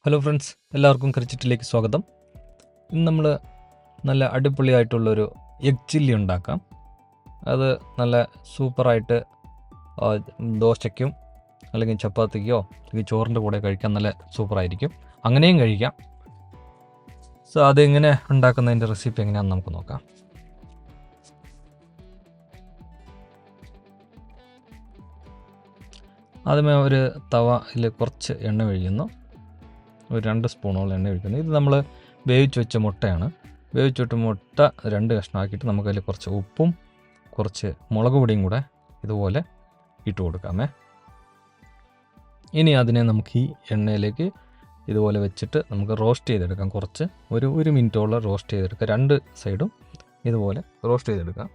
Hello friends, എല്ലാവർക്കും ക്രിക്കറ്റിലേക്ക് സ്വാഗതം. ഇന്ന് നമ്മൾ നല്ല അടിപൊളിയായിട്ടുള്ളൊരു എഗ് ചില്ലി ഉണ്ടാക്കാം. അത് നല്ല സൂപ്പറായിട്ട് ദോശയ്ക്കും അല്ലെങ്കിൽ ചപ്പാത്തിക്കോ അല്ലെങ്കിൽ ചോറിൻ്റെ കൂടെ കഴിക്കാൻ നല്ല സൂപ്പറായിരിക്കും. അങ്ങനെയും കഴിക്കാം. സോ അതെങ്ങനെ ഉണ്ടാക്കുന്നതിൻ്റെ റെസിപ്പി എങ്ങനെയാണെന്ന് നമുക്ക് നോക്കാം. ആദ്യമേ ഒരു തവയിൽ കുറച്ച് എണ്ണ ഒഴിക്കുന്നു. ഒരു 2 സ്പൂണോളം എണ്ണ ഒഴിക്കുന്നു. ഇത് നമ്മൾ വേവിച്ച് വെച്ച മുട്ടയാണ്. വേവിച്ച് വെച്ച മുട്ട 2 കഷ്ണമാക്കിയിട്ട് നമുക്കതിൽ കുറച്ച് ഉപ്പും കുറച്ച് മുളക് പൊടിയും കൂടെ ഇതുപോലെ ഇട്ട് കൊടുക്കാമേ. ഇനി അതിനെ നമുക്ക് ഈ എണ്ണയിലേക്ക് ഇതുപോലെ വെച്ചിട്ട് നമുക്ക് റോസ്റ്റ് ചെയ്തെടുക്കാം. കുറച്ച് ഒരു മിനിറ്റോളം റോസ്റ്റ് ചെയ്തെടുക്കാം. 2 സൈഡും ഇതുപോലെ റോസ്റ്റ് ചെയ്തെടുക്കാം.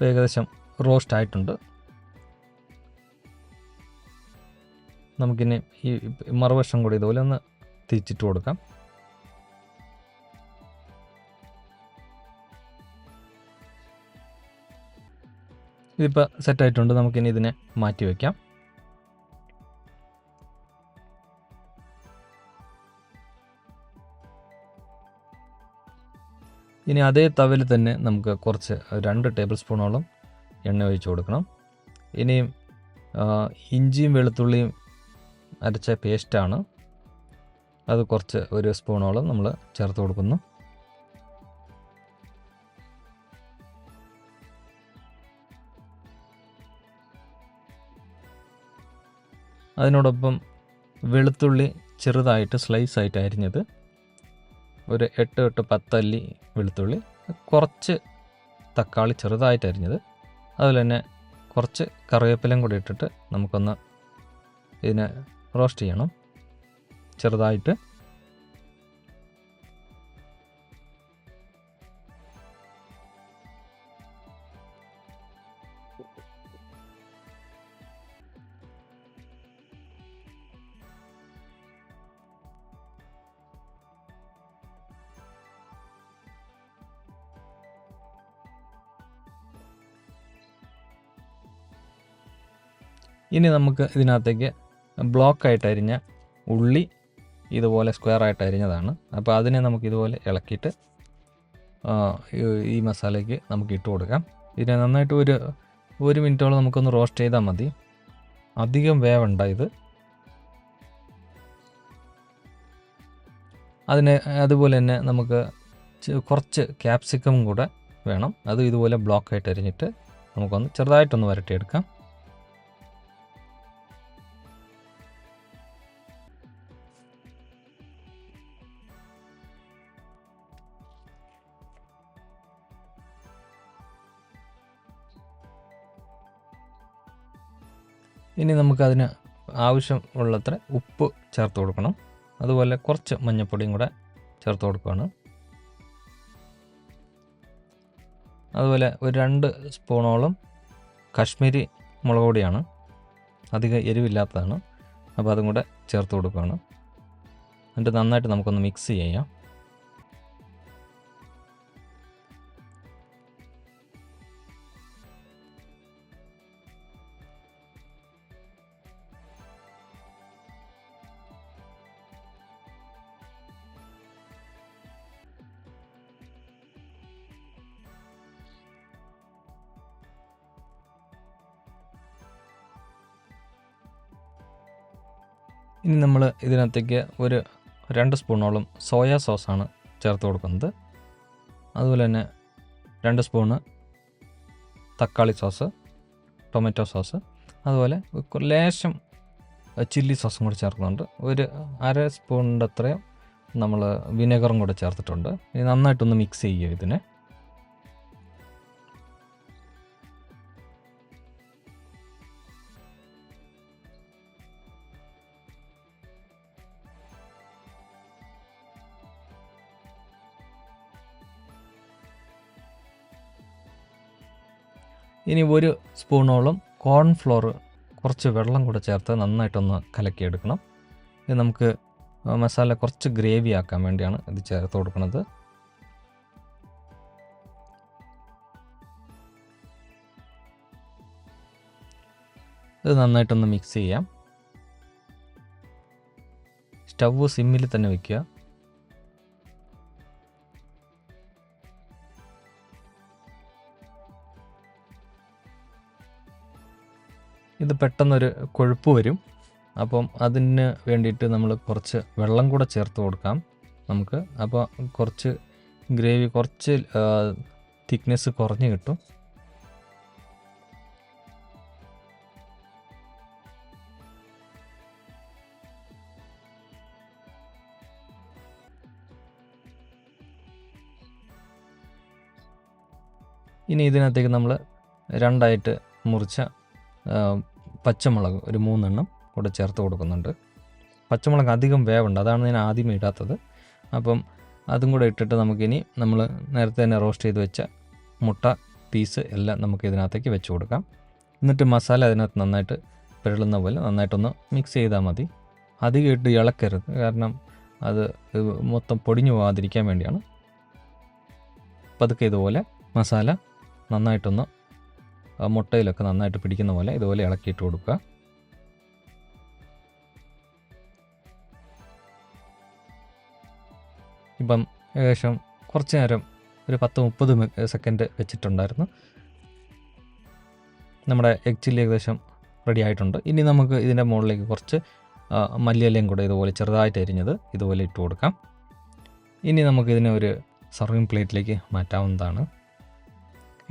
ഏകദേശം റോസ്റ്റ് ആയിട്ടുണ്ട്. നമുക്കിനി ഈ മറുവശം കൂടി ഇതുപോലെ ഒന്ന് തിരിച്ചിട്ട് കൊടുക്കാം. ഇതിപ്പോൾ സെറ്റായിട്ടുണ്ട്. നമുക്കിനി ഇതിനെ മാറ്റി വയ്ക്കാം. ഇനി അതേ തവയിൽ തന്നെ നമുക്ക് കുറച്ച് 2 ടേബിൾ സ്പൂണോളം എണ്ണ ഒഴിച്ച് കൊടുക്കണം. ഇനിയും ഇഞ്ചിയും വെളുത്തുള്ളിയും അരച്ച പേസ്റ്റാണ്. അത് കുറച്ച് 1 സ്പൂണോളം നമ്മൾ ചേർത്ത് കൊടുക്കുന്നു. അതിനോടൊപ്പം വെളുത്തുള്ളി ചെറുതായിട്ട് സ്ലൈസായിട്ട് അരിഞ്ഞത് ഒരു 8-10 അല്ലി വെളുത്തുള്ളി, കുറച്ച് തക്കാളി ചെറുതായിട്ട് അരിഞ്ഞത്, അതുപോലെ തന്നെ കുറച്ച് കറിവേപ്പിലയും കൂടി ഇട്ടിട്ട് നമുക്കൊന്ന് ഇതിനെ റോസ്റ്റ് ചെയ്യണം ചെറുതായിട്ട്. ഇനി നമുക്ക് ഇതിനകത്തേക്ക് ബ്ലോക്കായിട്ട് അരിഞ്ഞ ഉള്ളി ഇതുപോലെ സ്ക്വയറായിട്ട് അരിഞ്ഞതാണ്. അപ്പോൾ അതിനെ നമുക്ക് ഇതുപോലെ ഇളക്കിയിട്ട് ഈ മസാലയ്ക്ക് നമുക്ക് ഇട്ട് കൊടുക്കാം. ഇതിനെ നന്നായിട്ട് ഒരു മിനിറ്റോളം നമുക്കൊന്ന് റോസ്റ്റ് ചെയ്താൽ മതി. അധികം വേവണ്ട ഇത്. അതുപോലെ തന്നെ നമുക്ക് കുറച്ച് ക്യാപ്സിക്കം കൂടെ വേണം. അത് ഇതുപോലെ ബ്ലോക്കായിട്ട് അരിഞ്ഞിട്ട് നമുക്കൊന്ന് ചെറുതായിട്ടൊന്ന് വരട്ടിയെടുക്കാം. ഇനി നമുക്കതിന് ആവശ്യമുള്ളത്ര ഉപ്പ് ചേർത്ത് കൊടുക്കണം. അതുപോലെ കുറച്ച് മഞ്ഞൾപ്പൊടിയും കൂടെ ചേർത്ത് കൊടുക്കുകയാണ്. അതുപോലെ ഒരു 2 സ്പൂണോളം കാശ്മീരി മുളക് പൊടിയാണ്. അധികം എരിവില്ലാത്തതാണ്. അപ്പോൾ അതും കൂടെ ചേർത്ത് കൊടുക്കുകയാണ്. എന്നിട്ട് നന്നായിട്ട് നമുക്കൊന്ന് മിക്സ് ചെയ്യാം. ഇനി നമ്മൾ ഇതിനകത്തേക്ക് ഒരു 2 സ്പൂണോളം സോയാ സോസാണ് ചേർത്ത് കൊടുക്കുന്നത്. അതുപോലെ തന്നെ 2 സ്പൂണ് തക്കാളി സോസ്, ടൊമാറ്റോ സോസ്, അതുപോലെ ലേശം ചില്ലി സോസും കൂടി ചേർക്കുന്നുണ്ട്. ഒരു 1/2 സ്പൂണിൻ്റെ അത്രയും നമ്മൾ വിനെഗറും കൂടെ ചേർത്തിട്ടുണ്ട്. ഇനി നന്നായിട്ടൊന്ന് മിക്സ് ചെയ്യുക ഇതിനെ. ഇനി 1 സ്പൂണോളം കോൺഫ്ലോർ കുറച്ച് വെള്ളം കൂടെ ചേർത്ത് നന്നായിട്ടൊന്ന് കലക്കിയെടുക്കണം. ഇത് നമുക്ക് മസാല കുറച്ച് ഗ്രേവി ആക്കാൻ വേണ്ടിയാണ് ഇത് ചേർത്ത് കൊടുക്കുന്നത്. ഇത് നന്നായിട്ടൊന്ന് മിക്സ് ചെയ്യാം. സ്റ്റവ് സിമ്മിൽ തന്നെ വയ്ക്കുക. ഇത് പെട്ടെന്നൊരു കൊഴുപ്പ് വരും. അപ്പം അതിന് വേണ്ടിയിട്ട് നമ്മൾ കുറച്ച് വെള്ളം കൂടെ ചേർത്ത് കൊടുക്കാം നമുക്ക്. അപ്പോൾ കുറച്ച് ഗ്രേവി കുറച്ച് തിക്നെസ് കുറഞ്ഞ് കിട്ടും. ഇനി ഇതിനകത്തേക്ക് നമ്മൾ രണ്ടായിട്ട് മുറിച്ച പച്ചമുളക് ഒരു 3 എണ്ണം കൂടെ ചേർത്ത് കൊടുക്കുന്നുണ്ട്. പച്ചമുളക് അധികം വേവുണ്ട്, അതാണ് ഞാൻ ആദ്യം ഇടാത്തത്. അപ്പം അതും കൂടെ ഇട്ടിട്ട് നമുക്കിനി നമ്മൾ നേരത്തെ തന്നെ റോസ്റ്റ് ചെയ്ത് വെച്ച മുട്ട പീസ് എല്ലാം നമുക്ക് ഇതിനകത്തേക്ക് വെച്ച് കൊടുക്കാം. എന്നിട്ട് മസാല അതിനകത്ത് നന്നായിട്ട് പിരളുന്ന പോലെ നന്നായിട്ടൊന്ന് മിക്സ് ചെയ്താൽ മതി. അധികം ഇട്ട് ഇളക്കരുത്, കാരണം അത് മൊത്തം പൊടിഞ്ഞു പോകാതിരിക്കാൻ വേണ്ടിയാണ്. പതുക്കെ ഇതുപോലെ മസാല നന്നായിട്ടൊന്ന് മുട്ടയിലൊക്കെ നന്നായിട്ട് പിടിക്കുന്ന പോലെ ഇതുപോലെ ഇളക്കിയിട്ട് കൊടുക്കുക. ഇപ്പം ഏകദേശം കുറച്ച് നേരം ഒരു 10-30 സെക്കൻഡ് വെച്ചിട്ടുണ്ടായിരുന്നു. നമ്മുടെ എഗ് ചില്ലി ഏകദേശം റെഡി ആയിട്ടുണ്ട്. ഇനി നമുക്ക് ഇതിൻ്റെ മുകളിലേക്ക് കുറച്ച് മല്ലിയിലയും കൂടെ ഇതുപോലെ ചെറുതായിട്ട് അരിഞ്ഞത് ഇതുപോലെ ഇട്ട് കൊടുക്കാം. ഇനി നമുക്കിതിനെ ഒരു സർവിങ് പ്ലേറ്റിലേക്ക് മാറ്റാവുന്നതാണ്.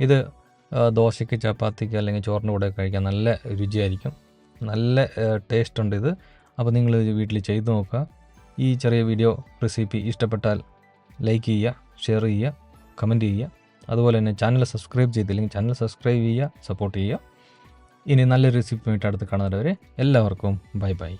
ഇത് ദോശയ്ക്ക്, ചപ്പാത്തിക്ക് അല്ലെങ്കിൽ ചോറിൻ്റെ കൂടെ കഴിക്കാൻ നല്ല രുചിയായിരിക്കും. നല്ല ടേസ്റ്റ് ഉണ്ട് ഇത്. അപ്പോൾ നിങ്ങൾ വീട്ടിൽ ചെയ്ത് നോക്കുക. ഈ ചെറിയ വീഡിയോ റെസിപ്പി ഇഷ്ടപ്പെട്ടാൽ ലൈക്ക് ചെയ്യുക, ഷെയർ ചെയ്യുക, കമൻറ്റ് ചെയ്യുക. അതുപോലെ തന്നെ ചാനൽ സബ്സ്ക്രൈബ് ചെയ്തില്ലെങ്കിൽ ചാനൽ സബ്സ്ക്രൈബ് ചെയ്യുക, സപ്പോർട്ട് ചെയ്യുക. ഇനി നല്ലൊരു റെസിപ്പി ആയിട്ട് അടുത്ത് കാണുന്നവരെ എല്ലാവർക്കും ബൈ ബൈ.